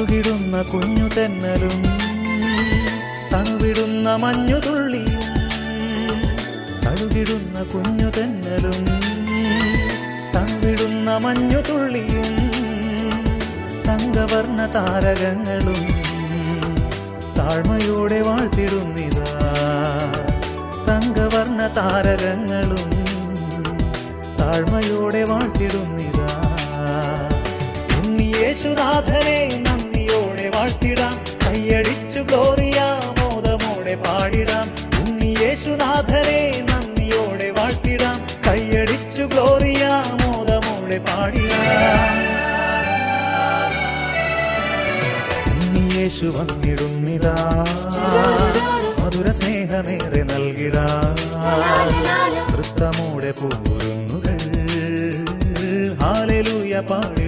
തഴുകിടുന്ന കുഞ്ഞു തെന്നലും തണുവിടുന്ന മഞ്ഞുതുള്ളിയും തഴുകിടുന്ന കുഞ്ഞു തെന്നലും തണുവിടുന്ന മഞ്ഞുതുള്ളിയും തങ്കവർണ്ണ താരകങ്ങളും താഴ്മയോടെ വാഴ്ത്തിടുന്നിതാ തങ്കവർണ്ണ താരകങ്ങളും താഴ്മയോടെ വാഴ്ത്തിടുന്നിതാ ഉണ്ണിയേശുനാഥനെ നന്ദിയോടെ വാഴ്ത്തിടാം കൈയടിച്ചു ഗ്ലോറിയ മോദമോടെ പാടിടാം ഉണ്ണിയേശുനാഥനെ നന്ദിയോടെ വാഴ്ത്തിടാം കൈയടിച്ചു ഗ്ലോറിയ മോദമോടെ പാടിടാം ഉണ്ണിയേശു വന്നിടുന്നിതാ മധുര സ്നേഹമേറെ നൽകിടാം നൃത്തമോടെ പൂരുന്നുകൾ ഹല്ലേലൂയ പാടി